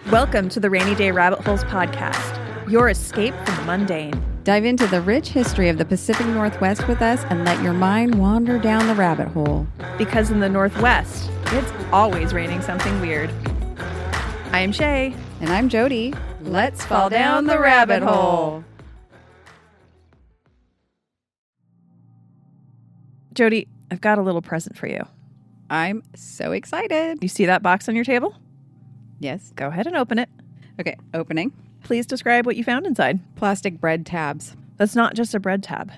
Welcome to the Rainy Day Rabbit Holes podcast, your escape from the mundane. Dive into the rich history of the Pacific Northwest with us and let your mind wander down the rabbit hole. Because in the Northwest, it's always raining something weird. I am Shay. And I'm Jody. Let's fall down the rabbit hole. Jody, I've got a little present for you. I'm so excited. You see that box on your table? Yes. Go ahead and open it. Okay, opening. Please describe what you found inside. Plastic bread tabs. That's not just a bread tab.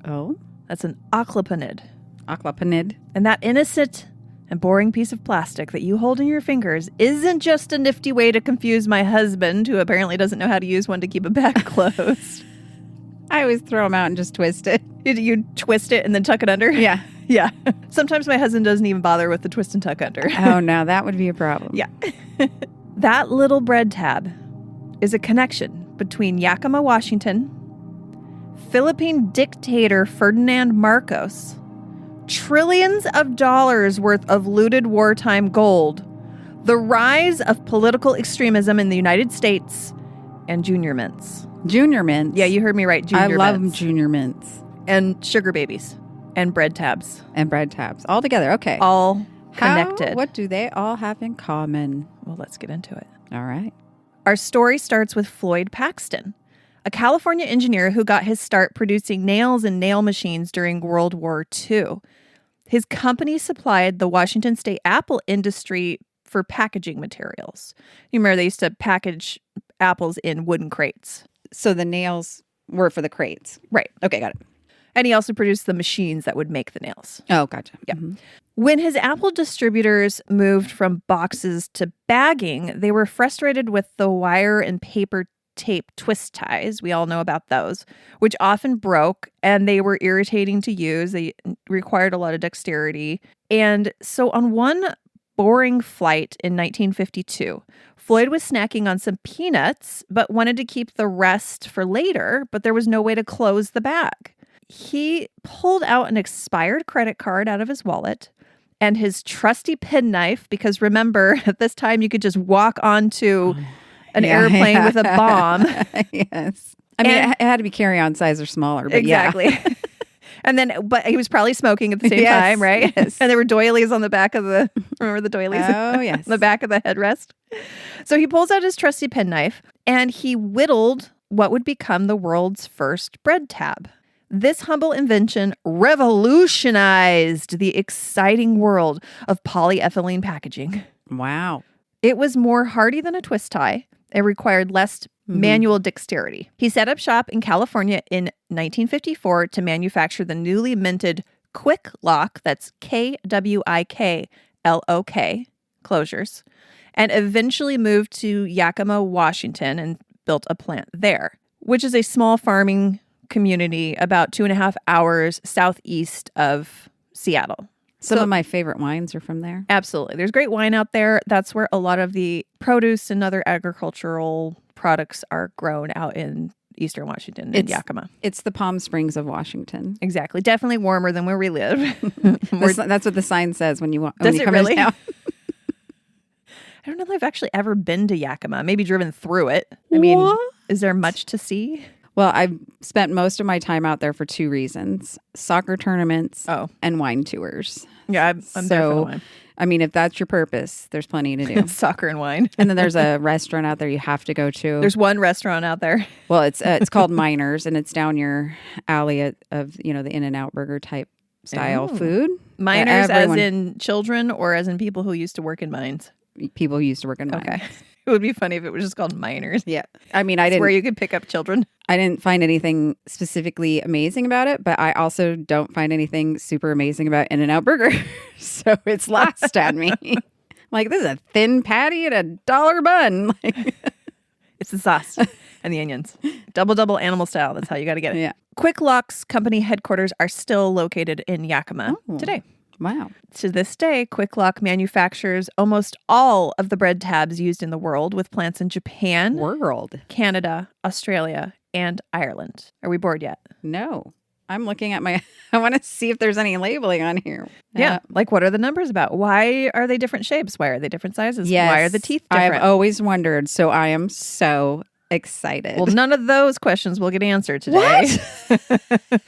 Oh? That's an aquapanid. Aquapanid. And that innocent and boring piece of plastic that you hold in your fingers isn't just a nifty way to confuse my husband, who apparently doesn't know how to use one to keep a bag closed. I always throw them out and just twist it. You twist it and then tuck it under? Yeah. Yeah. Sometimes my husband doesn't even bother with the twist and tuck under. Oh, no, that would be a problem. Yeah. That little bread tab is a connection between Yakima, Washington, Philippine dictator Ferdinand Marcos, trillions of dollars worth of looted wartime gold, the rise of political extremism in the United States, and junior mints. Junior mints? Yeah, you heard me right. Junior I love mints. junior mints. And sugar babies. And bread tabs. And bread tabs. All together. Okay. All connected. What do they all have in common? Well, let's get into it. All right. Our story starts with Floyd Paxton, a California engineer who got his start producing nails and nail machines during World War II. His company supplied the Washington State apple industry for packaging materials. You remember they used to package apples in wooden crates. So the nails were for the crates. Right. Okay, got it. And he also produced the machines that would make the nails. Oh, gotcha. Yeah. Mm-hmm. When his Apple distributors moved from boxes to bagging, they were frustrated with the wire and paper tape twist ties. We all know about those, which often broke, and they were irritating to use. They required a lot of dexterity. And so on one boring flight in 1952, Floyd was snacking on some peanuts, but wanted to keep the rest for later, but there was no way to close the bag. He pulled out an expired credit card out of his wallet and his trusty penknife, because remember, at this time you could just walk onto an airplane with a bomb. Yes. I mean, it had to be carry-on size or smaller, but exactly. Yeah. And then, but he was probably smoking at the same time, right? Yes. And there were doilies on the back of the, remember the doilies? Oh, yes. The back of the headrest. So he pulls out his trusty penknife and he whittled what would become the world's first bread tab. This humble invention revolutionized the exciting world of polyethylene packaging. Wow. It was more hardy than a twist tie. It required less manual dexterity. He set up shop in California in 1954 to manufacture the newly minted Kwik Lok, that's Kwik Lok, closures, and eventually moved to Yakima, Washington, and built a plant there, which is a small farming community about 2.5 hours southeast of Seattle. Some of my favorite wines are from there. Absolutely. There's great wine out there. That's where a lot of the produce and other agricultural products are grown out in eastern Washington and Yakima. It's the Palm Springs of Washington. Exactly. Definitely warmer than where we live. That's what the sign says when you Does it come really? down. I don't know if I've actually ever been to Yakima. Maybe driven through it. I mean, is there much to see? Well, I've spent most of my time out there for two reasons: soccer tournaments and wine tours. Yeah, I'm there for the wine. I mean, if that's your purpose, there's plenty to do. Soccer and wine. And then there's a restaurant out there you have to go to. There's one restaurant out there. Well, it's called Miners, and it's down your alley of the In-N-Out burger type style food. Miners as in children or as in people who used to work in mines? People who used to work in mines. Okay. It would be funny if it was just called Miners. Yeah. I mean, I didn't... where you could pick up children. I didn't find anything specifically amazing about it, but I also don't find anything super amazing about In-N-Out Burger. So it's lost on me. Like, this is a thin patty and a $1 bun. It's the sauce and the onions. Double animal style. That's how you got to get it. Yeah. Kwik Lok's company headquarters are still located in Yakima today. Wow. To this day, Kwik Lok manufactures almost all of the bread tabs used in the world, with plants in Japan, Canada, Australia, and Ireland. Are we bored yet? No. I'm looking at my, I want to see if there's any labeling on here. Yeah. Like, what are the numbers about? Why are they different shapes? Why are they different sizes? Yes. Why are the teeth different? I've always wondered. So I am so excited. Well, none of those questions will get answered today. What?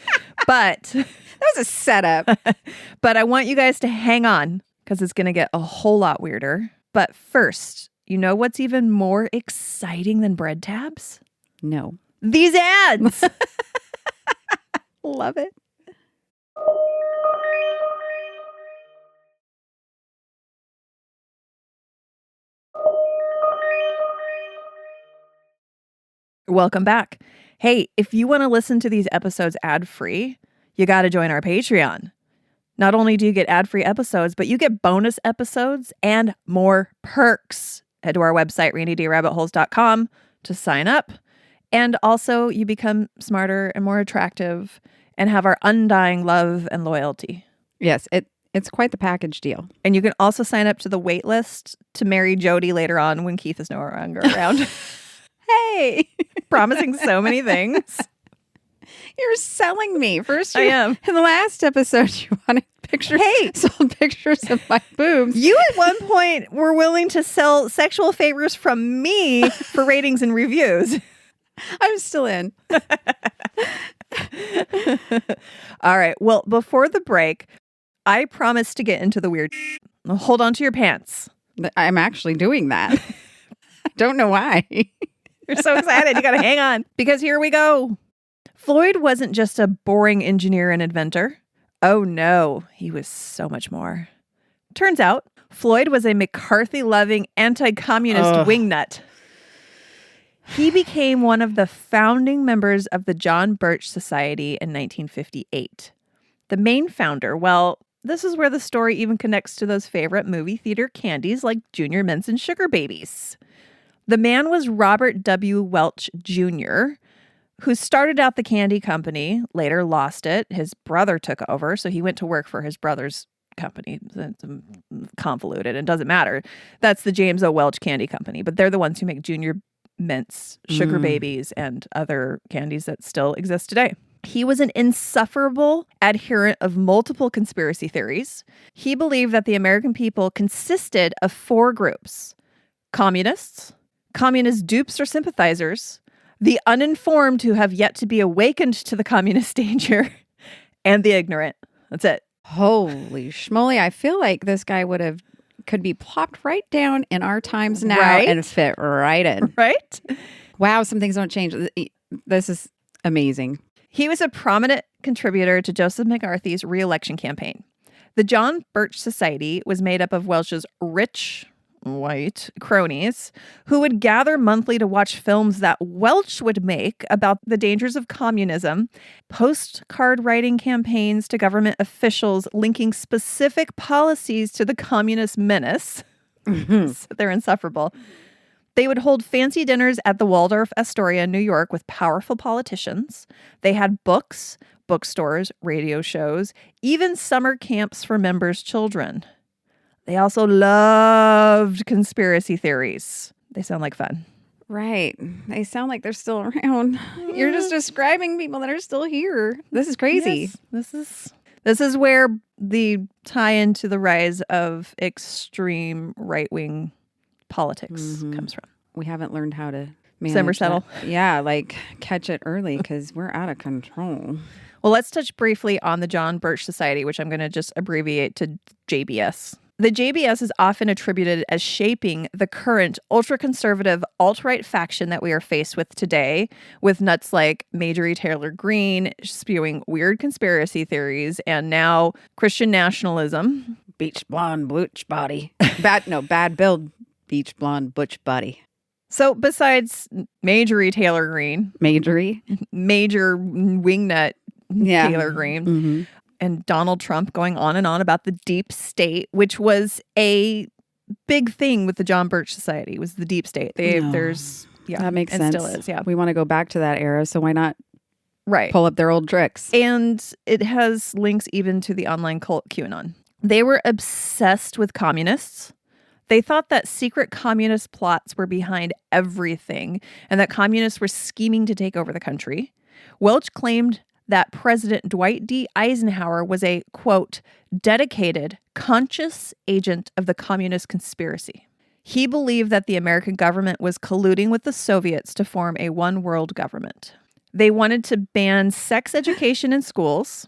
But that was a setup. But I want you guys to hang on because it's going to get a whole lot weirder. But first, you know what's even more exciting than bread tabs? No. These ads. Love it. Welcome back. Hey, if you want to listen to these episodes ad-free, you got to join our Patreon. Not only do you get ad-free episodes, but you get bonus episodes and more perks. Head to our website, rainydayrabbitholes.com to sign up. And also, you become smarter and more attractive and have our undying love and loyalty. Yes, it's quite the package deal. And you can also sign up to the wait list to marry Jody later on when Keith is no longer around. Hey, promising so many things. You're selling me. First, I am. In the last episode, you wanted pictures. Hey, sold pictures of my boobs. You at one point were willing to sell sexual favors from me for ratings and reviews. I'm still in. All right. Well, before the break, I promised to get into the weird. Hold on to your pants. I'm actually doing that. I don't know why. You're so excited. You got to hang on because here we go. Floyd wasn't just a boring engineer and inventor. Oh no, he was so much more. Turns out, Floyd was a McCarthy-loving anti-communist wingnut. He became one of the founding members of the John Birch Society in 1958. The main founder, well, this is where the story even connects to those favorite movie theater candies like Junior Mints and Sugar Babies. The man was Robert W. Welch Jr., who started out the candy company, later lost it. His brother took over, so he went to work for his brother's company. It's convoluted. It doesn't matter. That's the James O. Welch Candy Company, but they're the ones who make Junior Mints, Sugar Babies, and other candies that still exist today. He was an insufferable adherent of multiple conspiracy theories. He believed that the American people consisted of 4 groups: communists, communist dupes or sympathizers, the uninformed who have yet to be awakened to the communist danger, and the ignorant. That's it. Holy schmoly. I feel like this guy could be plopped right down in our times now and fit right in. Right? Wow, some things don't change. This is amazing. He was a prominent contributor to Joseph McCarthy's re-election campaign. The John Birch Society was made up of Welch's rich, white cronies who would gather monthly to watch films that Welch would make about the dangers of communism, postcard writing campaigns to government officials linking specific policies to the communist menace. So they're insufferable. They would hold fancy dinners at the Waldorf Astoria in New York with powerful politicians. They had books, bookstores, radio shows, even summer camps for members' children. They also loved conspiracy theories. They sound like fun. Right. They sound like they're still around. You're just describing people that are still here. This is crazy. Yes, this is where the tie into the rise of extreme right-wing politics comes from. We haven't learned how to manage simmer settle. Yeah, like catch it early because we're out of control. Well, let's touch briefly on the John Birch Society, which I'm going to just abbreviate to JBS. The JBS is often attributed as shaping the current ultra-conservative alt-right faction that we are faced with today, with nuts like Marjorie Taylor Greene spewing weird conspiracy theories and now Christian nationalism. Beach blonde, butch body. Bad build. Beach blonde, butch body. So besides Marjorie Taylor Greene, major wingnut Taylor Greene, and Donald Trump going on and on about the deep state, which was a big thing with the John Birch Society, was the deep state. That makes sense. Still is, yeah. We want to go back to that era, so why not pull up their old tricks? And it has links even to the online cult QAnon. They were obsessed with communists. They thought that secret communist plots were behind everything and that communists were scheming to take over the country. Welch claimed that President Dwight D. Eisenhower was a, quote, dedicated, conscious agent of the communist conspiracy. He believed that the American government was colluding with the Soviets to form a one-world government. They wanted to ban sex education in schools,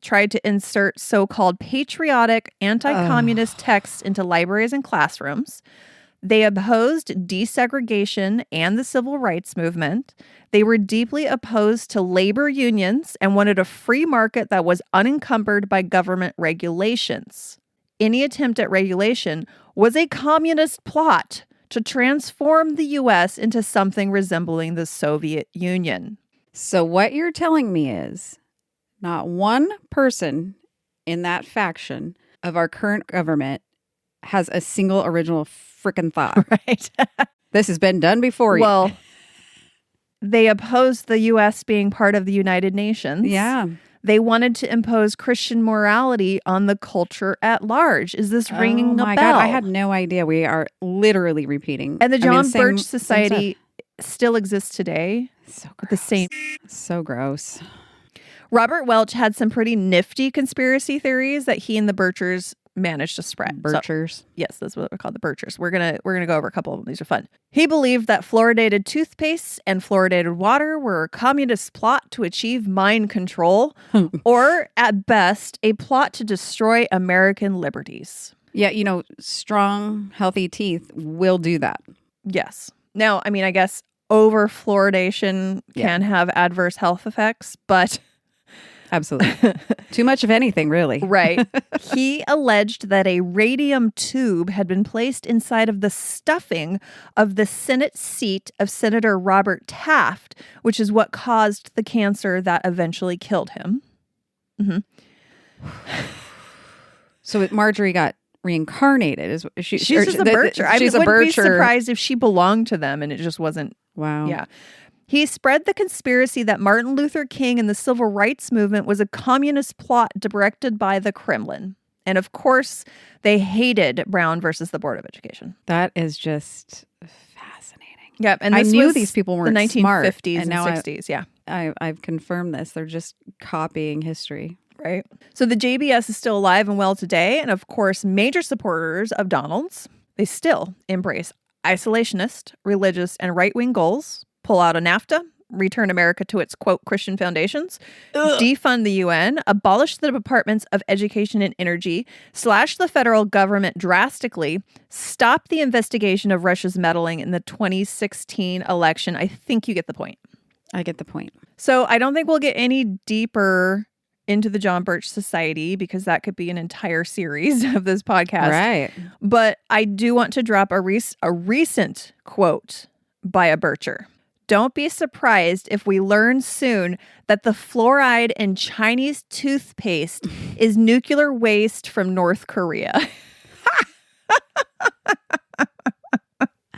tried to insert so-called patriotic, anti-communist texts into libraries and classrooms. They opposed desegregation and the civil rights movement. They were deeply opposed to labor unions and wanted a free market that was unencumbered by government regulations. Any attempt at regulation was a communist plot to transform the U.S. into something resembling the Soviet Union. So what you're telling me is not one person in that faction of our current government has a single original frickin' thought. Right. This has been done before. Well, they opposed the U.S. being part of the United Nations. Yeah. They wanted to impose Christian morality on the culture at large. Is this ringing a bell? Oh my God, I had no idea. We are literally repeating. And the John Birch same Society still exists today. So With the same. So gross. Robert Welch had some pretty nifty conspiracy theories that he and the Birchers managed to spread. Birchers. So, yes, that's what we call the Birchers. We're gonna go over a couple of them. These are fun. He believed that fluoridated toothpaste and fluoridated water were a communist plot to achieve mind control, or at best, a plot to destroy American liberties. Yeah, strong, healthy teeth will do that. Yes. Now, I mean, I guess over fluoridation can have adverse health effects, but absolutely. Too much of anything, really. Right. He alleged that a radium tube had been placed inside of the stuffing of the Senate seat of Senator Robert Taft, which is what caused the cancer that eventually killed him. Mm-hmm. So Marjorie got reincarnated. She's just a Bircher. I wouldn't be surprised if she belonged to them and it just wasn't. Wow. Yeah. He spread the conspiracy that Martin Luther King and the civil rights movement was a communist plot directed by the Kremlin. And of course, they hated Brown versus the Board of Education. That is just fascinating. Yep. And I knew these people weren't the 1950s smart, and 60s. Yeah. I've confirmed this. They're just copying history. Right. So the JBS is still alive and well today. And of course, major supporters of Donald's, they still embrace isolationist, religious, and right-wing goals, pull out of NAFTA, return America to its, quote, Christian foundations, defund the UN, abolish the Departments of Education and Energy, slash the federal government drastically, stop the investigation of Russia's meddling in the 2016 election. I think you get the point. I get the point. So I don't think we'll get any deeper into the John Birch Society because that could be an entire series of this podcast. Right. But I do want to drop a recent quote by a Bircher. Don't be surprised if we learn soon that the fluoride in Chinese toothpaste is nuclear waste from North Korea.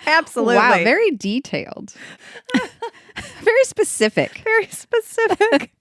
Absolutely. Wow, very detailed. Very specific. Very specific.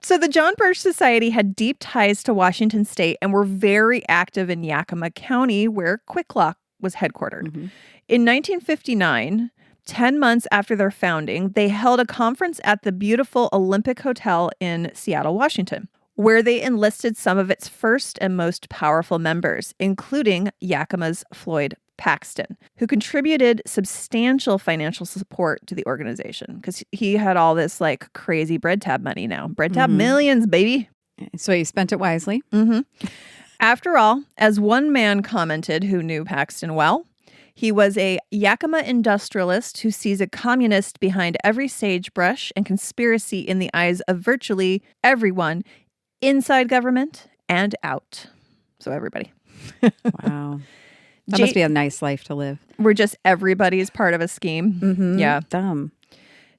So the John Birch Society had deep ties to Washington State and were very active in Yakima County, where Kwik Lok was headquartered. Mm-hmm. In 1959, 10 months after their founding, they held a conference at the beautiful Olympic Hotel in Seattle, Washington, where they enlisted some of its first and most powerful members, including Yakima's Floyd Paxton, who contributed substantial financial support to the organization because he had all this like crazy bread tab money now. Bread tab millions, baby. So he spent it wisely. Mm-hmm. After all, as one man commented who knew Paxton well, he was a Yakima industrialist who sees a communist behind every sagebrush and conspiracy in the eyes of virtually everyone inside government and out. So everybody. Wow. That must be a nice life to live. We're just everybody's part of a scheme. Mm-hmm. Yeah. Dumb.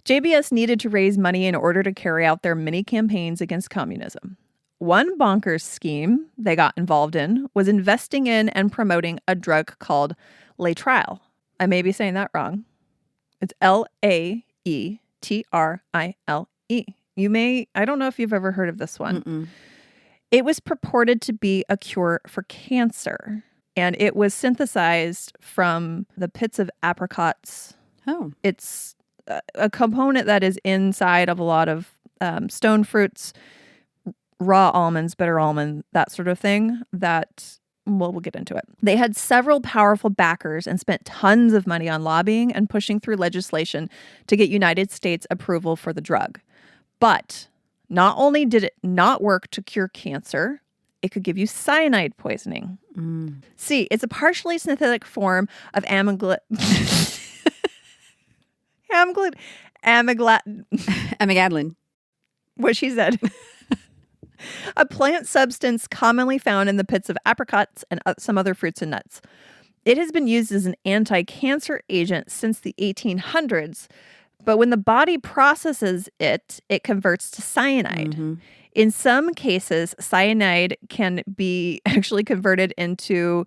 JBS needed to raise money in order to carry out their many campaigns against communism. One bonkers scheme they got involved in was investing in and promoting a drug called Laetrile. I may be saying that wrong. It's Laetrile. I don't know if you've ever heard of this one. Mm-mm. It was purported to be a cure for cancer. And it was synthesized from the pits of apricots. Oh. It's a component that is inside of a lot of stone fruits, raw almonds, bitter almond, that sort of thing. We'll get into it. They had several powerful backers and spent tons of money on lobbying and pushing through legislation to get United States approval for the drug. But not only did it not work to cure cancer, it could give you cyanide poisoning. See, it's a partially synthetic form of Amigadlin. What she said. A plant substance commonly found in the pits of apricots and some other fruits and nuts. It has been used as an anti-cancer agent since the 1800s, but when the body processes it, it converts to cyanide. In some cases, cyanide can be actually converted into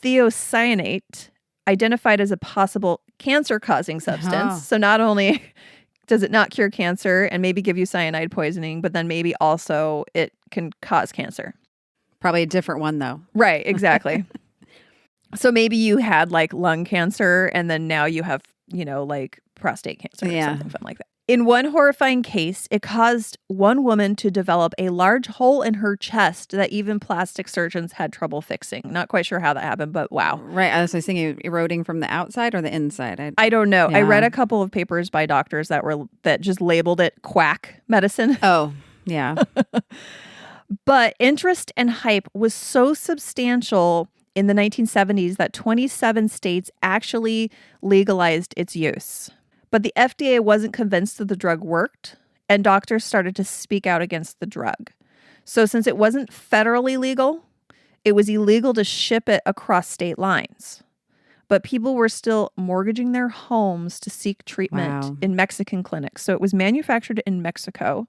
thiocyanate, identified as a possible cancer-causing substance. So not only does it not cure cancer and maybe give you cyanide poisoning, but then maybe also it can cause cancer. Probably a different one, though. Right, exactly. So maybe you had like lung cancer and then now you have, like prostate cancer or something like that. In one horrifying case, it caused one woman to develop a large hole in her chest that even plastic surgeons had trouble fixing. Not quite sure how that happened, but wow. Right. I was thinking eroding from the outside or the inside. I don't know. Yeah. I read a couple of papers by doctors that just labeled it quack medicine. Oh, yeah. But interest and hype was so substantial in the 1970s that 27 states actually legalized its use. But the FDA wasn't convinced that the drug worked, and doctors started to speak out against the drug. So since it wasn't federally legal, it was illegal to ship it across state lines. But people were still mortgaging their homes to seek treatment in Mexican clinics. So it was manufactured in Mexico,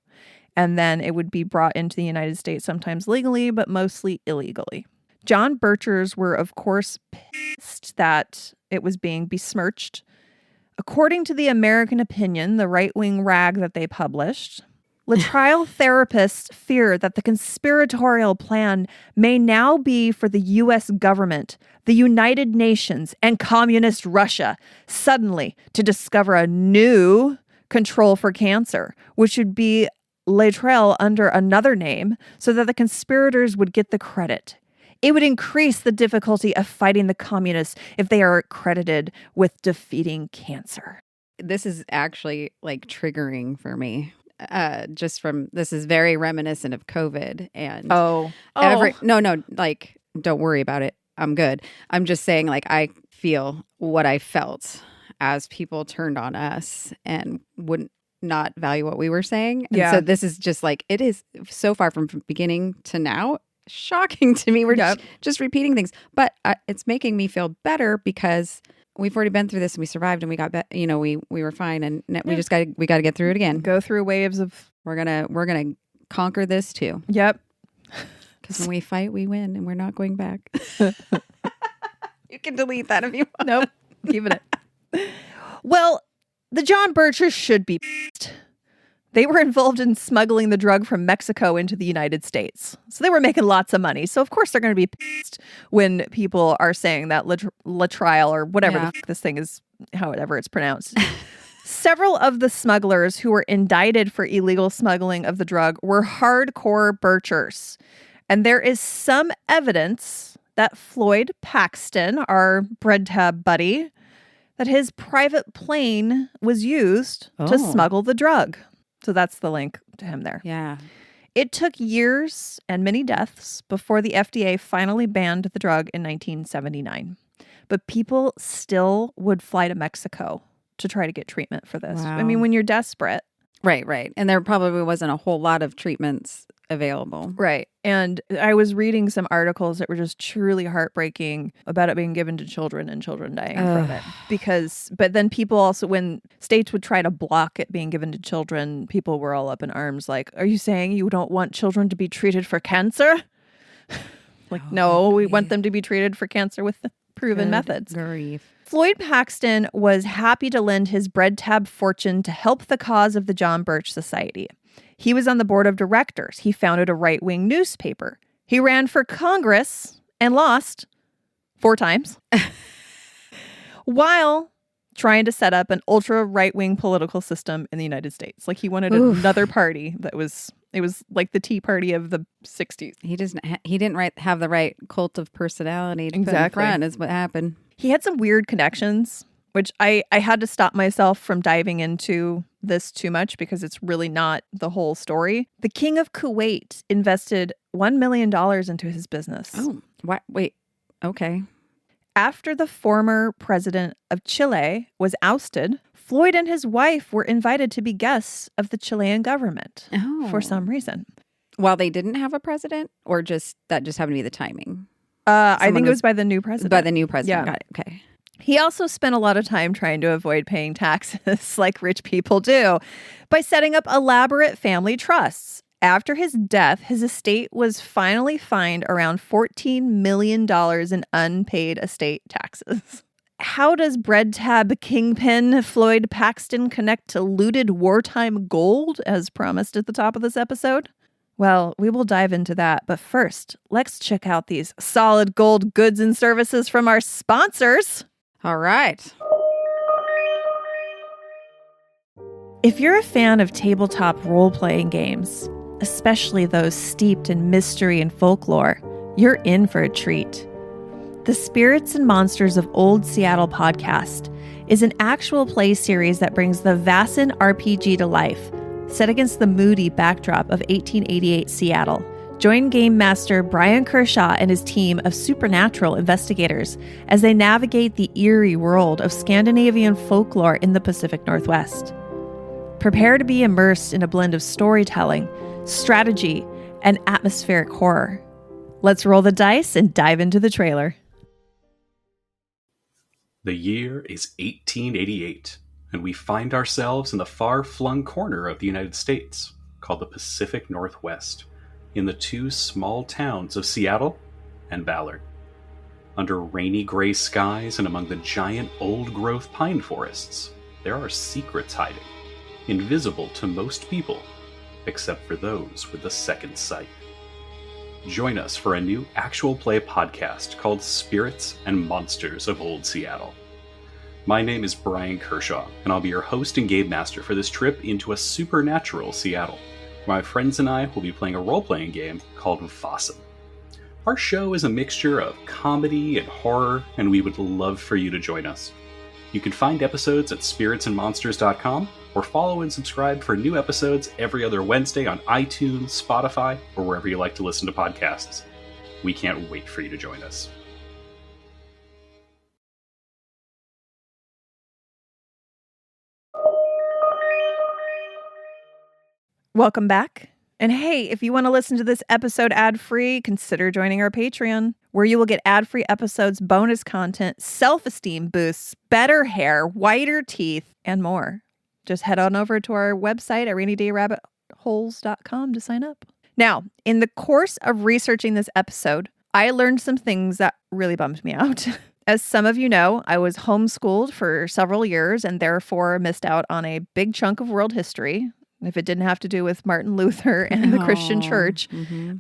and then it would be brought into the United States, sometimes legally, but mostly illegally. John Birchers were, of course, pissed that it was being besmirched. According to the American Opinion, the right-wing rag that they published, trial therapists fear that the conspiratorial plan may now be for the U.S. government, the United Nations, and communist Russia suddenly to discover a new control for cancer, which would be Latrell under another name, so that the conspirators would get the credit. It would increase the difficulty of fighting the communists if they are credited with defeating cancer. This is actually like triggering for me. This is very reminiscent of COVID and no, like don't worry about it. I'm good. I'm just saying like I feel what I felt as people turned on us and wouldn't not value what we were saying. And so this is just like it is so far from beginning to now. Shocking to me. We're just repeating things, but it's making me feel better because we've already been through this and we survived and we got we were fine and we just got to get through it again. Go through waves of we're gonna conquer this too. Yep. Because when we fight, we win, and we're not going back. You can delete that if you want. Nope, keeping it. Well, the John Birchers should be pissed. They were involved in smuggling the drug from Mexico into the United States. So they were making lots of money. So of course they're going to be pissed when people are saying that Latrell or whatever the fuck this thing is, however it's pronounced. Several of the smugglers who were indicted for illegal smuggling of the drug were hardcore Birchers. And there is some evidence that Floyd Paxton, our bread tab buddy, that his private plane was used to smuggle the drug. So that's the link to him there. Yeah. It took years and many deaths before the FDA finally banned the drug in 1979. But people still would fly to Mexico to try to get treatment for this. Wow. I mean, when you're desperate. Right. And there probably wasn't a whole lot of treatments available. Right. And I was reading some articles that were just truly heartbreaking about it being given to children and children dying from it. But then people also, when states would try to block it being given to children, people were all up in arms like, are you saying you don't want children to be treated for cancer? No, we want them to be treated for cancer with proven methods. Grief. Floyd Paxton was happy to lend his bread tab fortune to help the cause of the John Birch Society. He was on the board of directors. He founded a right-wing newspaper. He ran for Congress and lost 4 times. While trying to set up an ultra right-wing political system in the United States. Like he wanted another party it was like the Tea Party of the 60s. He didn't have the right cult of personality to put in front is what happened. He had some weird connections, which I had to stop myself from diving into this too much because it's really not the whole story. The King of Kuwait invested $1 million into his business. Oh, what? Wait. Okay. After the former president of Chile was ousted, Floyd and his wife were invited to be guests of the Chilean government for some reason. While they didn't have a president, or that just happened to be the timing? I think it was by the new president. By the new president. Yeah. Got it. Okay. He also spent a lot of time trying to avoid paying taxes like rich people do by setting up elaborate family trusts. After his death, his estate was finally fined around $14 million in unpaid estate taxes. How does bread tab kingpin Floyd Paxton connect to looted wartime gold, as promised at the top of this episode? Well, we will dive into that, but first, let's check out these solid gold goods and services from our sponsors. All right. If you're a fan of tabletop role-playing games, especially those steeped in mystery and folklore, you're in for a treat. The Spirits and Monsters of Old Seattle podcast is an actual play series that brings the Vassin RPG to life, set against the moody backdrop of 1888 Seattle. Join Game Master Brian Kershaw and his team of supernatural investigators as they navigate the eerie world of Scandinavian folklore in the Pacific Northwest. Prepare to be immersed in a blend of storytelling, strategy, and atmospheric horror. Let's roll the dice and dive into the trailer. The year is 1888, and we find ourselves in the far-flung corner of the United States, called the Pacific Northwest, in the two small towns of Seattle and Ballard. Under rainy gray skies and among the giant old-growth pine forests, there are secrets hiding, invisible to most people, except for those with the second sight. Join us for a new actual play podcast called Spirits and Monsters of Old Seattle. My name is Brian Kershaw, and I'll be your host and game master for this trip into a supernatural Seattle, where my friends and I will be playing a role-playing game called Vassin. Our show is a mixture of comedy and horror, and we would love for you to join us. You can find episodes at spiritsandmonsters.com, or follow and subscribe for new episodes every other Wednesday on iTunes, Spotify, or wherever you like to listen to podcasts. We can't wait for you to join us. Welcome back. And hey, if you want to listen to this episode ad-free, consider joining our Patreon, where you will get ad-free episodes, bonus content, self-esteem boosts, better hair, whiter teeth, and more. Just head on over to our website at rainydayrabbitholes.com to sign up. Now, in the course of researching this episode, I learned some things that really bummed me out. As some of you know, I was homeschooled for several years and therefore missed out on a big chunk of world history. If it didn't have to do with Martin Luther and the Christian church,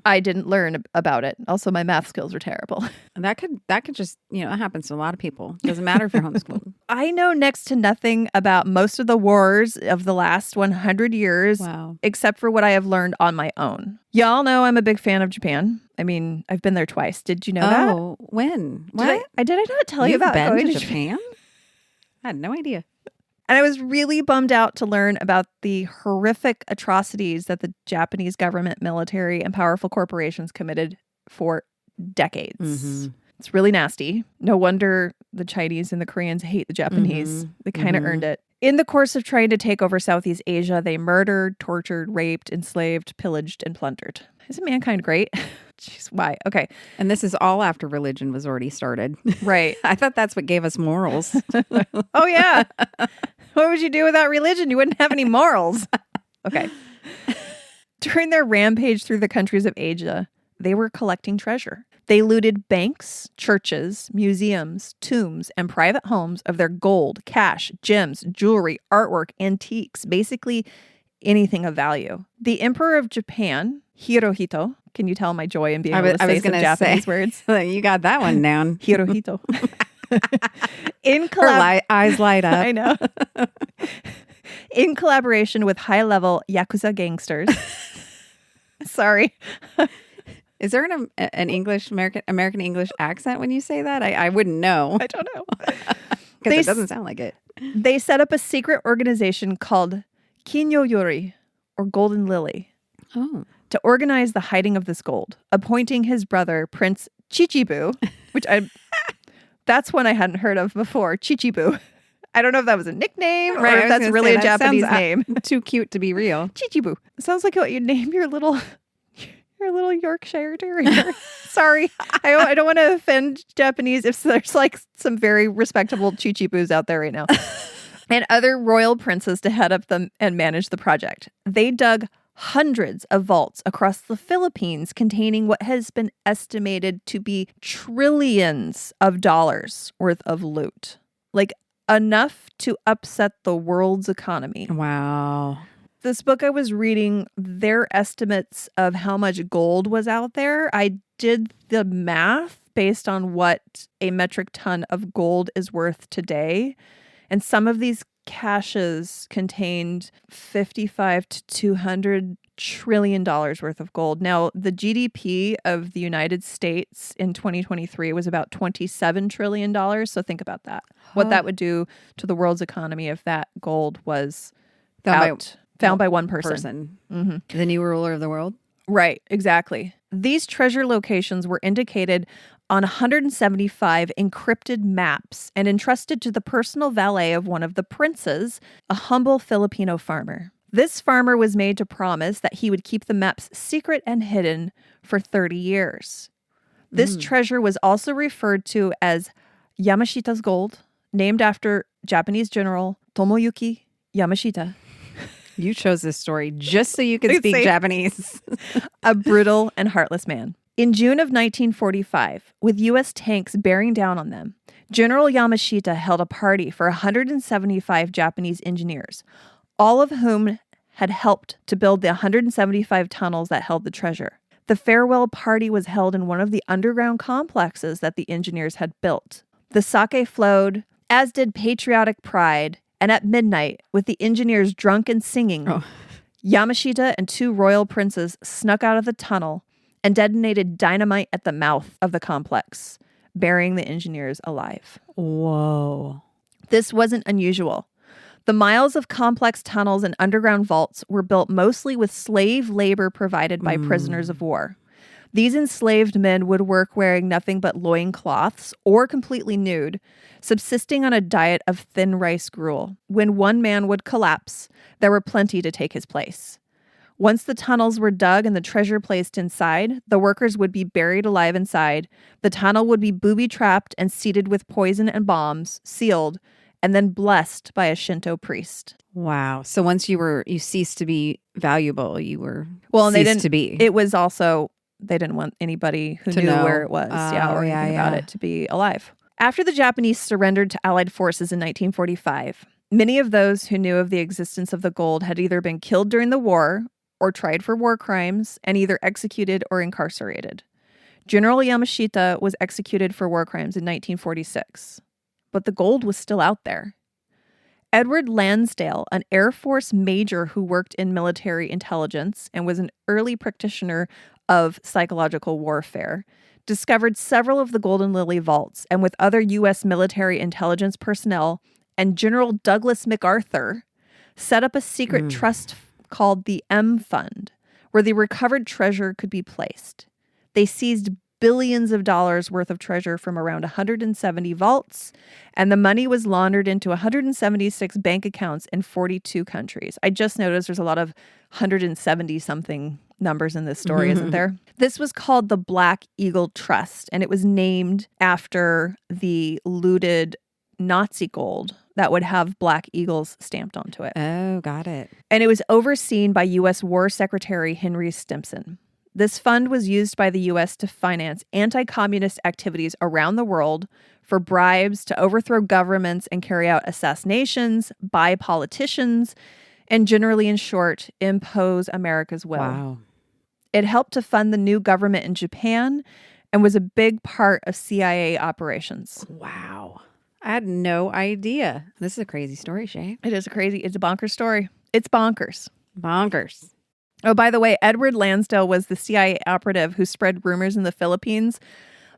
I didn't learn about it. Also, my math skills were terrible. And that could just, that happens to a lot of people. It doesn't matter if you're homeschooled. I know next to nothing about most of the wars of the last 100 years, except for what I have learned on my own. Y'all know I'm a big fan of Japan. I mean, I've been there twice. Did you know that? Oh, when? What? Did I not tell you about going to Japan? I had no idea. And I was really bummed out to learn about the horrific atrocities that the Japanese government, military, and powerful corporations committed for decades. Mm-hmm. It's really nasty. No wonder the Chinese and the Koreans hate the Japanese. They kind of earned it. In the course of trying to take over Southeast Asia, they murdered, tortured, raped, enslaved, pillaged, and plundered. Isn't mankind great? Jeez, why? Okay. And this is all after religion was already started. Right. I thought that's what gave us morals. Oh, yeah. What would you do without religion? You wouldn't have any morals. Okay. During their rampage through the countries of Asia, they were collecting treasure. They looted banks, churches, museums, tombs, and private homes of their gold, cash, gems, jewelry, artwork, antiques, basically anything of value. The Emperor of Japan, Hirohito, can you tell my joy in being able to say some Japanese words? You got that one down. Hirohito. In Eyes light up. I know. In collaboration with high-level Yakuza gangsters. Sorry. Is there an English American English accent when you say that? I wouldn't know I don't know. because it doesn't sound like it. They set up a secret organization called Kinyo Yori, or Golden Lily, to organize the hiding of this gold, appointing his brother, Prince Chichibu, which that's one I hadn't heard of before, Chichibu. I don't know if that was a nickname or if that's really a Japanese name. Too cute to be real. Chichibu. Sounds like what you'd name your little Yorkshire Terrier. Sorry. I don't want to offend Japanese if there's like some very respectable Chichibus out there right now. And other royal princes to head up them and manage the project. They dug hundreds of vaults across the Philippines containing what has been estimated to be trillions of dollars worth of loot. Like enough to upset the world's economy. Wow. This book I was reading, their estimates of how much gold was out there, I did the math based on what a metric ton of gold is worth today. And some of these caches contained $55 to $200 trillion worth of gold. Now, the GDP of the United States in 2023 was about $27 trillion. So think about that. What that would do to the world's economy if that gold was found by one person. Mm-hmm. The new ruler of the world. Right, exactly. These treasure locations were indicated on 175 encrypted maps and entrusted to the personal valet of one of the princes, a humble Filipino farmer. This farmer was made to promise that he would keep the maps secret and hidden for 30 years. This treasure was also referred to as Yamashita's gold, named after Japanese general Tomoyuki Yamashita. You chose this story just so you could speak Japanese. A brutal and heartless man. In June of 1945, with U.S. tanks bearing down on them, General Yamashita held a party for 175 Japanese engineers, all of whom had helped to build the 175 tunnels that held the treasure. The farewell party was held in one of the underground complexes that the engineers had built. The sake flowed, as did patriotic pride, and at midnight, with the engineers drunk and singing, Yamashita and two royal princes snuck out of the tunnel and detonated dynamite at the mouth of the complex, burying the engineers alive. Whoa. This wasn't unusual. The miles of complex tunnels and underground vaults were built mostly with slave labor provided by prisoners of war. These enslaved men would work wearing nothing but loincloths or completely nude, subsisting on a diet of thin rice gruel. When one man would collapse, there were plenty to take his place. Once the tunnels were dug and the treasure placed inside, the workers would be buried alive inside. The tunnel would be booby-trapped and seeded with poison and bombs, sealed, and then blessed by a Shinto priest. Wow. So once you ceased to be valuable, you were and they ceased to be. It was also, they didn't want anybody who knew where it was or anything about it to be alive. After the Japanese surrendered to Allied forces in 1945, many of those who knew of the existence of the gold had either been killed during the war or tried for war crimes and either executed or incarcerated. General Yamashita was executed for war crimes in 1946, but the gold was still out there. Edward Lansdale, an Air Force major who worked in military intelligence and was an early practitioner of psychological warfare, discovered several of the Golden Lily vaults, and with other U.S. military intelligence personnel and General Douglas MacArthur, set up a secret trust called the M Fund, where the recovered treasure could be placed. They seized billions of dollars worth of treasure from around 170 vaults, and the money was laundered into 176 bank accounts in 42 countries. I just noticed there's a lot of 170-something numbers in this story, isn't there? This was called the Black Eagle Trust, and it was named after the looted Nazi gold that would have black eagles stamped onto it. Oh, got it. And it was overseen by U.S. War Secretary Henry Stimson. This fund was used by the U.S. to finance anti-communist activities around the world, for bribes, to overthrow governments and carry out assassinations, buy politicians, and generally, in short, impose America's will. Wow. It helped to fund the new government in Japan and was a big part of CIA operations. Wow. I had no idea. This is a crazy story, Shay. It's a bonkers story. It's bonkers. Bonkers. Oh, by the way, Edward Lansdale was the CIA operative who spread rumors in the Philippines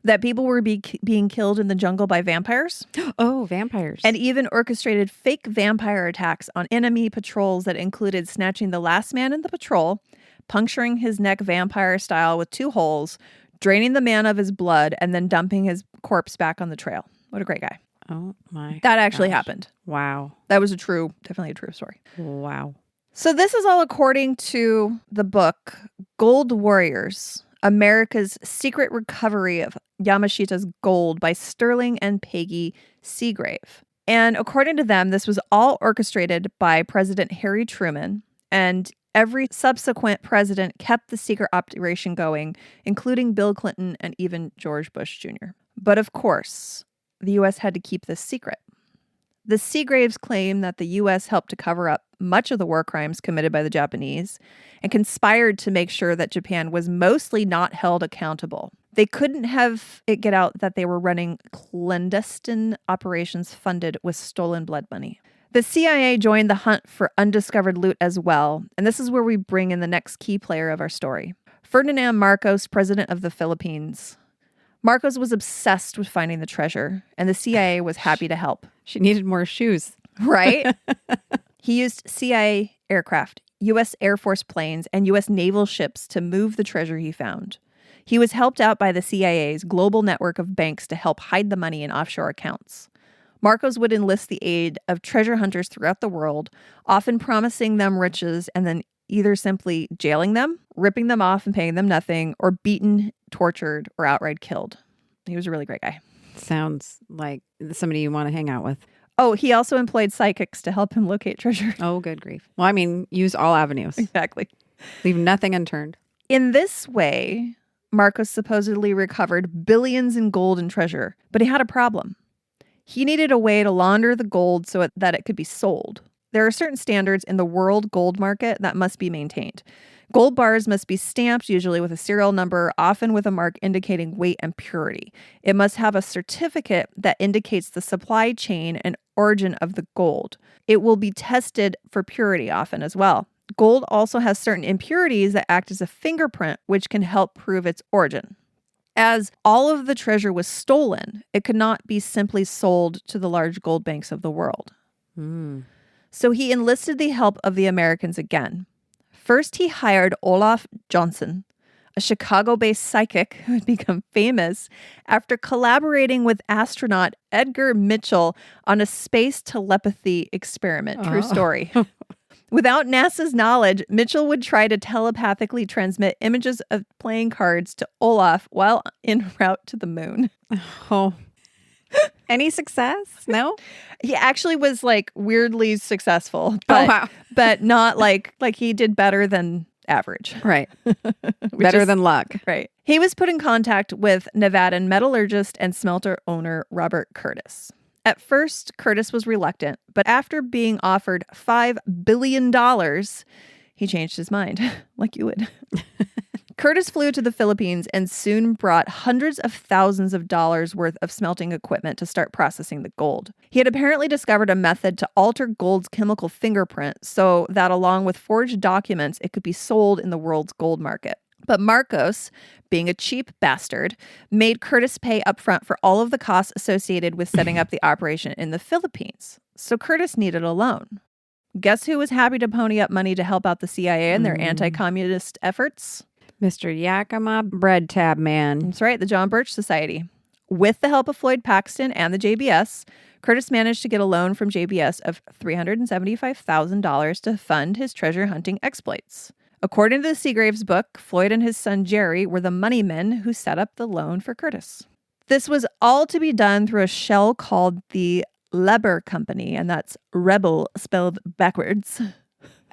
that people were being killed in the jungle by vampires. Oh, vampires. And even orchestrated fake vampire attacks on enemy patrols that included snatching the last man in the patrol, puncturing his neck vampire style with 2 holes, draining the man of his blood, and then dumping his corpse back on the trail. What a great guy. Oh my. That actually gosh. happened. Wow. That was definitely a true story. Wow. So this is all according to the book Gold Warriors, America's Secret Recovery of Yamashita's Gold by Sterling and Peggy Seagrave. And according to them, this was all orchestrated by President Harry Truman, and every subsequent president kept the secret operation going, including Bill Clinton and even George Bush Jr. But of course, the U.S. had to keep this secret. The Seagraves claim that the U.S. helped to cover up much of the war crimes committed by the Japanese and conspired to make sure that Japan was mostly not held accountable. They couldn't have it get out that they were running clandestine operations funded with stolen blood money. The CIA joined the hunt for undiscovered loot as well, and this is where we bring in the next key player of our story. Ferdinand Marcos, president of the Philippines. Marcos was obsessed with finding the treasure, and the CIA was happy to help. She needed more shoes. Right? He used CIA aircraft, U.S. Air Force planes, and U.S. naval ships to move the treasure he found. He was helped out by the CIA's global network of banks to help hide the money in offshore accounts. Marcos would enlist the aid of treasure hunters throughout the world, often promising them riches and then either simply jailing them, ripping them off and paying them nothing, or beaten, tortured, or outright killed. He was a really great guy. Sounds like somebody you want to hang out with. Oh, he also employed psychics to help him locate treasure. Oh, good grief. Well, I mean, use all avenues. Exactly. Leave nothing unturned. In this way, Marcos supposedly recovered billions in gold and treasure, but he had a problem. He needed a way to launder the gold so that it could be sold. There are certain standards in the world gold market that must be maintained. Gold bars must be stamped, usually with a serial number, often with a mark indicating weight and purity. It must have a certificate that indicates the supply chain and origin of the gold. It will be tested for purity often as well. Gold also has certain impurities that act as a fingerprint, which can help prove its origin. As all of the treasure was stolen, it could not be simply sold to the large gold banks of the world. So he enlisted the help of the Americans again. First, he hired Olaf Johnson, a Chicago-based psychic who had become famous after collaborating with astronaut Edgar Mitchell on a space telepathy experiment. True story. Without NASA's knowledge, Mitchell would try to telepathically transmit images of playing cards to Olaf while en route to the moon. Oh. Any success? No? He actually was like weirdly successful, but, but not like he did better than average. Right. Better than luck. Right. He was put in contact with Nevadan metallurgist and smelter owner Robert Curtis. At first, Curtis was reluctant, but after being offered $5 billion, he changed his mind, like you would. Curtis flew to the Philippines and soon brought hundreds of thousands of dollars worth of smelting equipment to start processing the gold. He had apparently discovered a method to alter gold's chemical fingerprint so that along with forged documents, it could be sold in the world's gold market. But Marcos, being a cheap bastard, made Curtis pay upfront for all of the costs associated with setting up the operation in the Philippines. So Curtis needed a loan. Guess who was happy to pony up money to help out the CIA in their anti-communist efforts? Mr. Yakima Bread Tab Man. That's right, the John Birch Society. With the help of Floyd Paxton and the JBS, Curtis managed to get a loan from JBS of $375,000 to fund his treasure hunting exploits. According to the Seagraves book, Floyd and his son Jerry were the money men who set up the loan for Curtis. This was all to be done through a shell called the Leber Company, and that's rebel spelled backwards.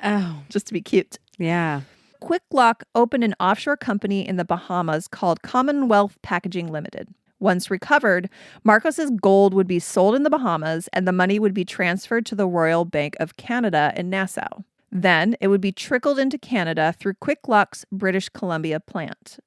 Oh. Just to be cute. Yeah. Kwik Lok opened an offshore company in the Bahamas called Commonwealth Packaging Limited. Once recovered, Marcos's gold would be sold in the Bahamas and the money would be transferred to the Royal Bank of Canada in Nassau. Then it would be trickled into Canada through Kwik Lok's British Columbia plant.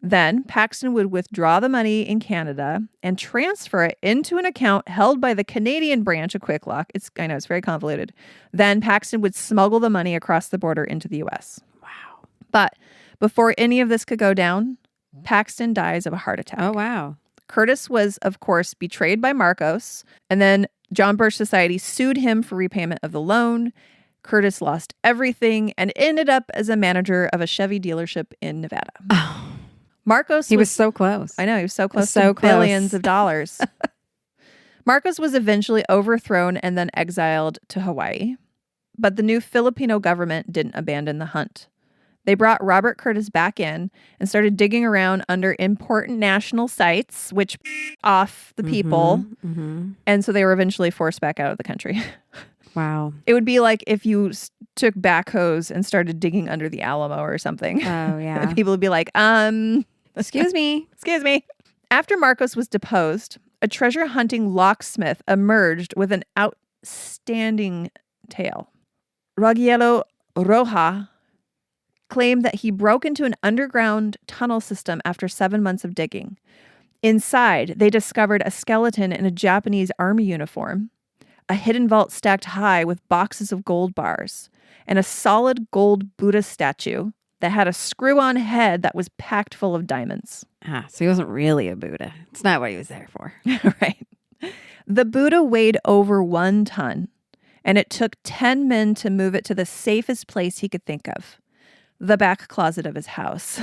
Then Paxton would withdraw the money in Canada and transfer it into an account held by the Canadian branch of Kwik Lok. I know it's very convoluted. Then Paxton would smuggle the money across the border into the U.S. Wow. But before any of this could go down, Paxton dies of a heart attack. Oh, wow. Curtis was, of course, betrayed by Marcos, and then John Birch Society sued him for repayment of the loan. Curtis lost everything and ended up as a manager of a Chevy dealership in Nevada. Oh. Marcos He was so close. I know, he was so close So to close. billions of dollars. Marcos was eventually overthrown and then exiled to Hawaii. But the new Filipino government didn't abandon the hunt. They brought Robert Curtis back in and started digging around under important national sites, which off the people. Mm-hmm. And so they were eventually forced back out of the country. Wow. It would be like if you took backhoes and started digging under the Alamo or something. Oh, yeah. People would be like, Excuse me. excuse me. After Marcos was deposed, a treasure hunting locksmith emerged with an outstanding tale. Ragielo Roja claimed that he broke into an underground tunnel system after 7 months of digging. Inside, they discovered a skeleton in a Japanese army uniform, a hidden vault stacked high with boxes of gold bars, and a solid gold Buddha statue that had a screw-on head that was packed full of diamonds. So he wasn't really a Buddha. It's not what he was there for. Right. The Buddha weighed over 1 ton, and it took 10 men to move it to the safest place he could think of, the back closet of his house.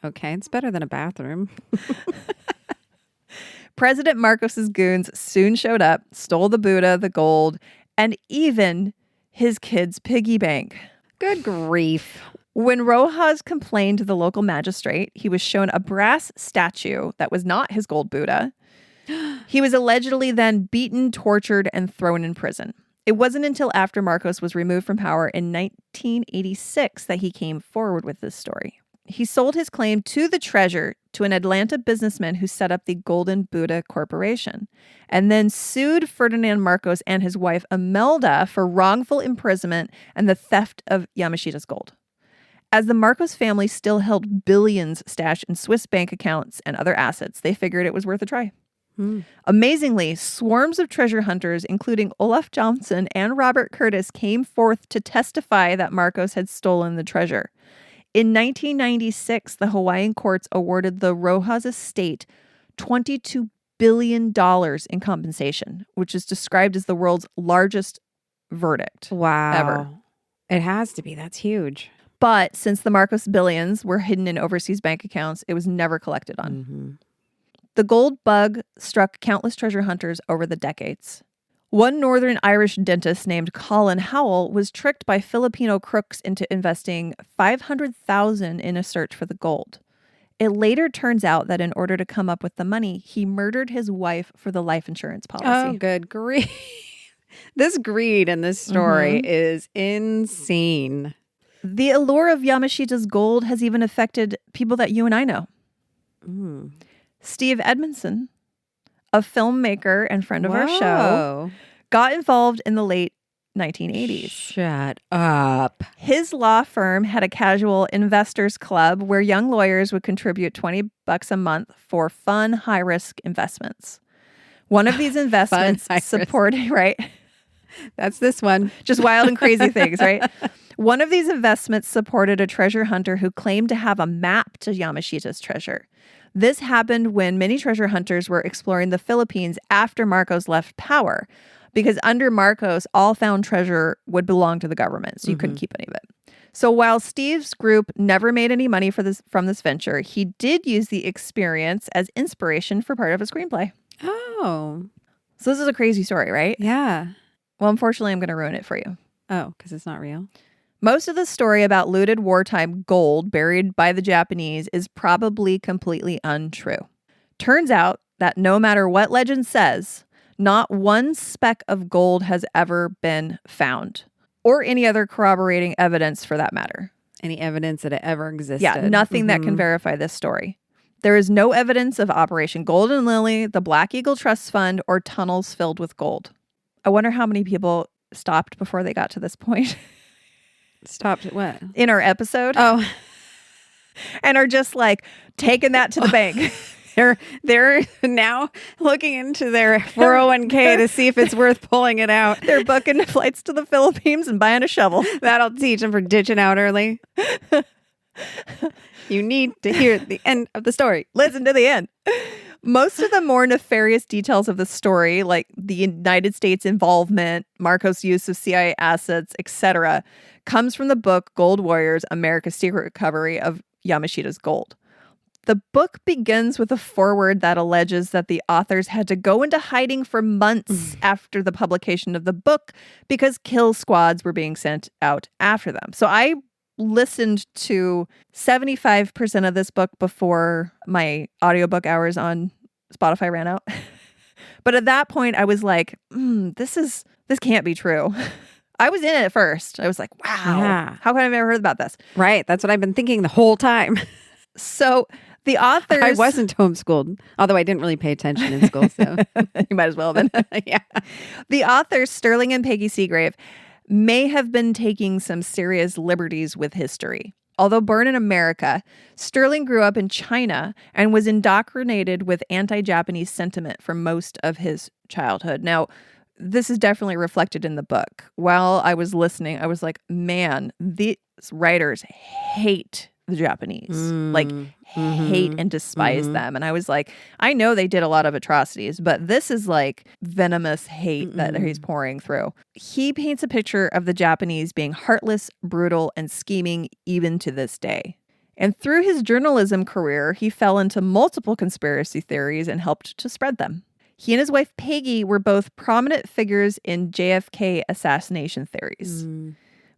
Okay, it's better than a bathroom. President Marcos's goons soon showed up, stole the Buddha, the gold, and even his kid's piggy bank. Good grief. When Rojas complained to the local magistrate, he was shown a brass statue that was not his gold Buddha. He was allegedly then beaten, tortured, and thrown in prison. It wasn't until after Marcos was removed from power in 1986 that he came forward with this story. He sold his claim to the treasure to an Atlanta businessman who set up the Golden Buddha Corporation, and then sued Ferdinand Marcos and his wife Imelda for wrongful imprisonment and the theft of Yamashita's gold. As the Marcos family still held billions stashed in Swiss bank accounts and other assets, they figured it was worth a try. Amazingly, swarms of treasure hunters, including Olaf Johnson and Robert Curtis, came forth to testify that Marcos had stolen the treasure. In 1996, the Hawaiian courts awarded the Rojas estate $22 billion in compensation, which is described as the world's largest verdict. Wow. Ever. It has to be. That's huge. But since the Marcos billions were hidden in overseas bank accounts, it was never collected on. Mm-hmm. The gold bug struck countless treasure hunters over the decades. One Northern Irish dentist named Colin Howell was tricked by Filipino crooks into investing $500,000 in a search for the gold. It later turns out that in order to come up with the money, he murdered his wife for the life insurance policy. Oh, good grief. This greed in this story is insane. The allure of Yamashita's gold has even affected people that you and I know. Steve Edmondson, a filmmaker and friend of our show, got involved in the late 1980s. Shut up. His law firm had a casual investors club where young lawyers would contribute $20 a month for fun, high-risk investments. One of these investments supported, right? That's this one. Just wild and crazy things, right? One of these investments supported a treasure hunter who claimed to have a map to Yamashita's treasure. This happened when many treasure hunters were exploring the Philippines after Marcos left power, because under Marcos, all found treasure would belong to the government, so you couldn't keep any of it. So while Steve's group never made any money from this venture, he did use the experience as inspiration for part of a screenplay. Oh. So this is a crazy story, right? Yeah. Well, unfortunately, I'm going to ruin it for you. Oh, because it's not real? Most of the story about looted wartime gold buried by the Japanese is probably completely untrue. Turns out that no matter what legend says, not one speck of gold has ever been found, or any other corroborating evidence for that matter. Any evidence that it ever existed? Yeah, nothing that can verify this story. There is no evidence of Operation Golden Lily, the Black Eagle Trust Fund, or tunnels filled with gold. I wonder how many people stopped before they got to this point. Stopped at what? In our episode. Oh. and are just like taking that to the bank. They're now looking into their 401k to see if it's worth pulling it out. They're booking flights to the Philippines and buying a shovel. That'll teach them for ditching out early. You need to hear the end of the story. Listen to the end. Most of the more nefarious details of the story, like the United States involvement, Marcos' use of CIA assets, etc., comes from the book Gold Warriors, America's Secret Recovery of Yamashita's Gold. The book begins with a foreword that alleges that the authors had to go into hiding for months after the publication of the book because kill squads were being sent out after them. So I listened to 75% of this book before my audiobook hours on Spotify ran out. But at that point, I was like, this can't be true. I was in it at first. I was like, wow, how could I have never heard about this? Right. That's what I've been thinking the whole time. So the authors... I wasn't homeschooled, although I didn't really pay attention in school. So you might as well have been. Yeah. The authors, Sterling and Peggy Seagrave, may have been taking some serious liberties with history. Although born in America, Sterling grew up in China and was indoctrinated with anti-Japanese sentiment for most of his childhood. Now, this is definitely reflected in the book. While I was listening, I was like, man, these writers hate the Japanese, hate and despise them. And I was like, I know they did a lot of atrocities, but this is like venomous hate that he's pouring through. He paints a picture of the Japanese being heartless, brutal, and scheming even to this day. And through his journalism career, he fell into multiple conspiracy theories and helped to spread them. He and his wife Peggy were both prominent figures in JFK assassination theories.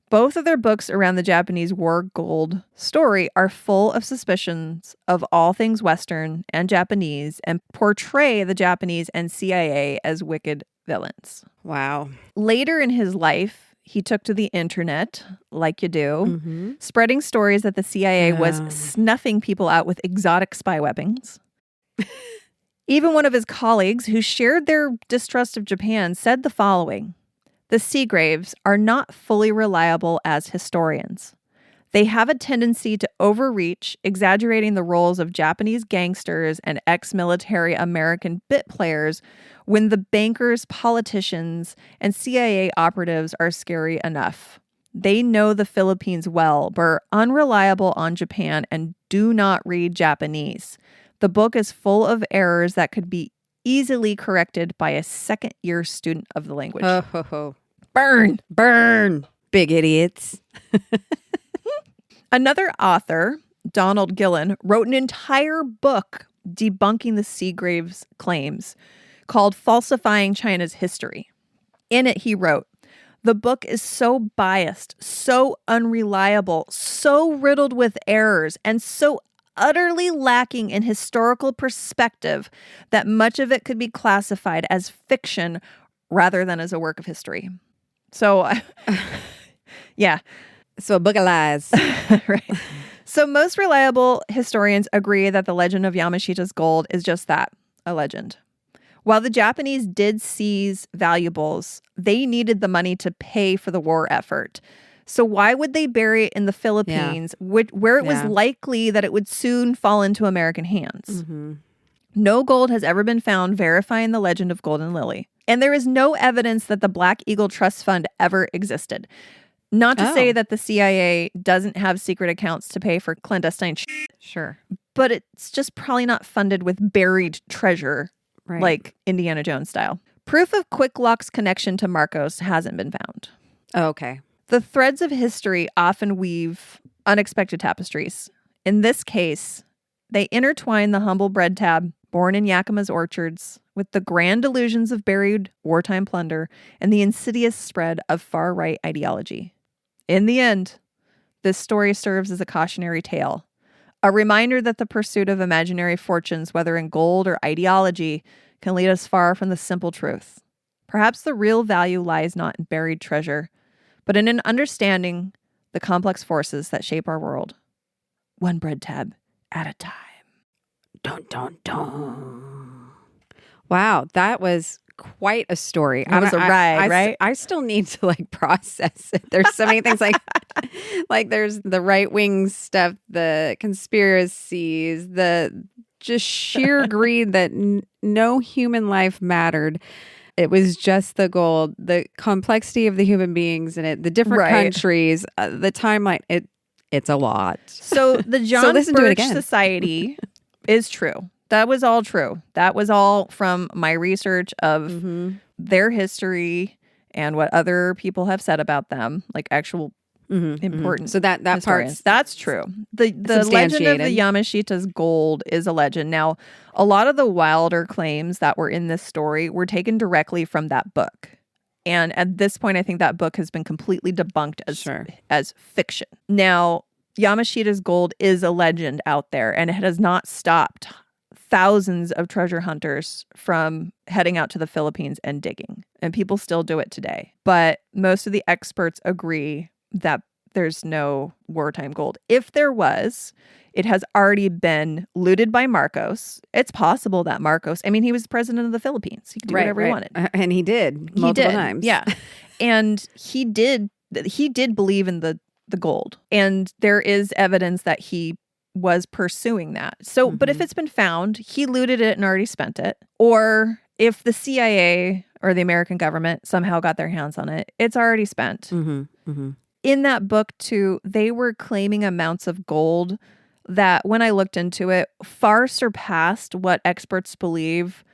Both of their books around the Japanese war gold story are full of suspicions of all things Western and Japanese and portray the Japanese and CIA as wicked villains. Wow. Later in his life, he took to the internet, like you do, spreading stories that the CIA was snuffing people out with exotic spy weapons. Even one of his colleagues who shared their distrust of Japan said the following: "The Seagraves are not fully reliable as historians. They have a tendency to overreach, exaggerating the roles of Japanese gangsters and ex-military American bit players when the bankers, politicians, and CIA operatives are scary enough. They know the Philippines well, but are unreliable on Japan and do not read Japanese. The book is full of errors that could be easily corrected by a second-year student of the language." Burn, burn, big idiots. Another author, Donald Gillen, wrote an entire book debunking the Seagraves' claims called Falsifying China's History. In it, he wrote, "The book is so biased, so unreliable, so riddled with errors, and so utterly lacking in historical perspective that much of it could be classified as fiction rather than as a work of history." So, yeah. So a book of lies. Right. So most reliable historians agree that the legend of Yamashita's gold is just that, a legend. While the Japanese did seize valuables, they needed the money to pay for the war effort. So why would they bury it in the Philippines, where it was likely that it would soon fall into American hands? No gold has ever been found verifying the legend of Golden Lily. And there is no evidence that the Black Eagle Trust Fund ever existed. Not to say that the CIA doesn't have secret accounts to pay for clandestine Sure. but it's just probably not funded with buried treasure, like Indiana Jones style. Proof of Kwik Lok's connection to Marcos hasn't been found. Oh, okay. The threads of history often weave unexpected tapestries. In this case, they intertwine the humble bread tab born in Yakima's orchards with the grand illusions of buried wartime plunder and the insidious spread of far-right ideology. In the end, this story serves as a cautionary tale, a reminder that the pursuit of imaginary fortunes, whether in gold or ideology, can lead us far from the simple truth. Perhaps the real value lies not in buried treasure, but in an understanding the complex forces that shape our world, one bread tab at a time. Dun, dun, dun. Wow, that was quite a story. It was a ride, right? I still need to like process it. There's so many things like there's the right wing stuff, the conspiracies, the just sheer greed that no human life mattered. It was just the gold, the complexity of the human beings in it, the different countries, the timeline. It's a lot. So the John Birch Society is true. That was all true. That was all from my research of their history and what other people have said about them, like actual important. So that part, that's true. The legend of the Yamashita's gold is a legend. Now, a lot of the wilder claims that were in this story were taken directly from that book. And at this point, I think that book has been completely debunked as fiction. Now, Yamashita's gold is a legend out there, and it has not stopped thousands of treasure hunters from heading out to the Philippines and digging. And people still do it today. But most of the experts agree that there's no wartime gold. If there was, it has already been looted by Marcos. It's possible that Marcos, I mean, he was president of the Philippines. He could do whatever he wanted. And he did multiple times. Yeah. And he did believe in the gold. And there is evidence that he was pursuing that. So, but if it's been found, he looted it and already spent it. Or if the CIA or the American government somehow got their hands on it, it's already spent. In that book, too, they were claiming amounts of gold that, when I looked into it, far surpassed what experts believe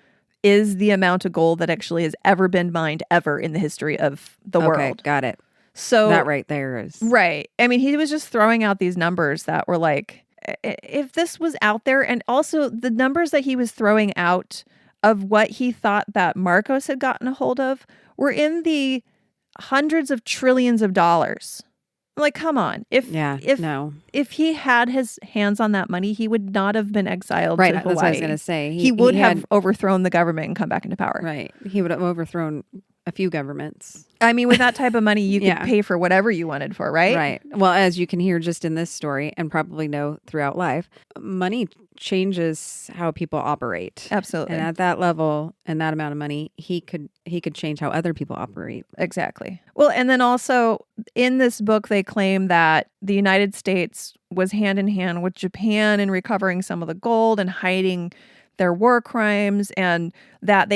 is the amount of gold that actually has ever been mined ever in the history of the world. Okay, got it. So that right there is... Right. I mean, he was just throwing out these numbers that were like, if this was out there, and also the numbers that he was throwing out of what he thought that Marcos had gotten a hold of were in the hundreds of trillions of dollars. Like, come on. If he had his hands on that money, he would not have been exiled to Hawaii. That's what I was going to say. He would have overthrown the government and come back into power. Right. He would have overthrown a few governments. I mean, with that type of money, you could pay for whatever you wanted for, right? Right. Well, as you can hear just in this story, and probably know throughout life, money changes how people operate. Absolutely. And at that level and that amount of money, he could change how other people operate. Exactly. Well, and then also in this book, they claim that the United States was hand in hand with Japan in recovering some of the gold and hiding their war crimes, and that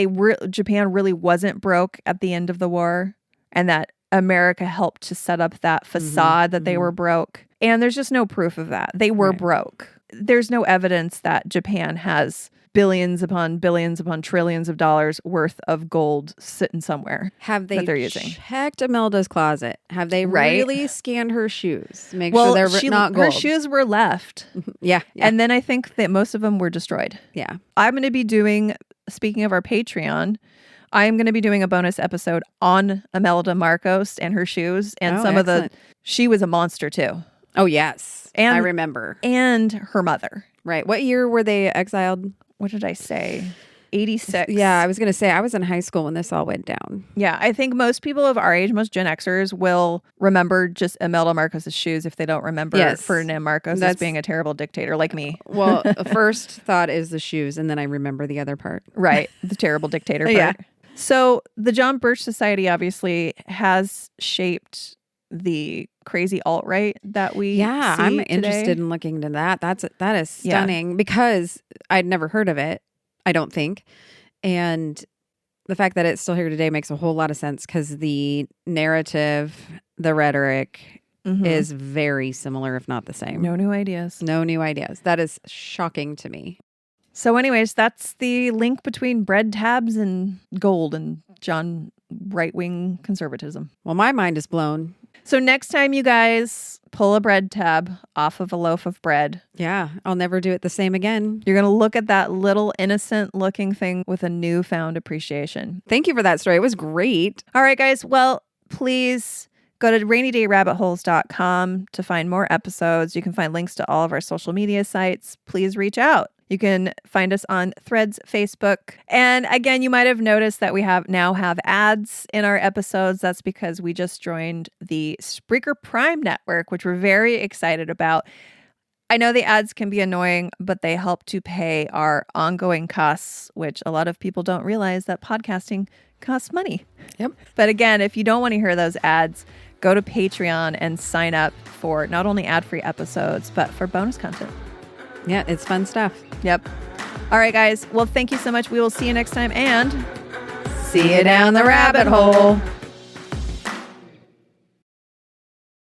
Japan really wasn't broke at the end of the war, and that America helped to set up that facade that they were broke. And there's just no proof of that. They were broke. There's no evidence that Japan has billions upon trillions of dollars worth of gold sitting somewhere. Have they that they're using. Checked Imelda's closet? Have they really scanned her shoes? Make sure they're not gold. Her shoes were left. Yeah. And then I think that most of them were destroyed. Yeah. I'm going to be doing, speaking of our Patreon, I am going to be doing a bonus episode on Imelda Marcos and her shoes and she was a monster too. Oh, yes. And I remember. And her mother. Right. What year were they exiled? What did I say? 86. Yeah, I was going to say I was in high school when this all went down. Yeah, I think most people of our age, most Gen Xers, will remember just Imelda Marcos' shoes if they don't remember Ferdinand Marcos as being a terrible dictator like me. Well, the first thought is the shoes, and then I remember the other part. Right, the terrible dictator part. Yeah. So the John Birch Society obviously has shaped the crazy alt-right that we see I'm today. Interested in looking into that. That is stunning because I'd never heard of it, I don't think. And the fact that it's still here today makes a whole lot of sense because the narrative, the rhetoric is very similar, if not the same. No new ideas. No new ideas. That is shocking to me. So anyways, that's the link between bread tabs and gold and John right-wing conservatism. Well, my mind is blown. So next time you guys pull a bread tab off of a loaf of bread. Yeah, I'll never do it the same again. You're going to look at that little innocent looking thing with a newfound appreciation. Thank you for that story. It was great. All right, guys. Well, please go to rainydayrabbitholes.com to find more episodes. You can find links to all of our social media sites. Please reach out. You can find us on Threads, Facebook. And again, you might have noticed that we now have ads in our episodes. That's because we just joined the Spreaker Prime network, which we're very excited about. I know the ads can be annoying, but they help to pay our ongoing costs, which a lot of people don't realize that podcasting costs money. Yep. But again, if you don't want to hear those ads, go to Patreon and sign up for not only ad-free episodes, but for bonus content. Yeah, it's fun stuff. Yep. All right, guys. Well, thank you so much. We will see you next time and See you down the rabbit hole.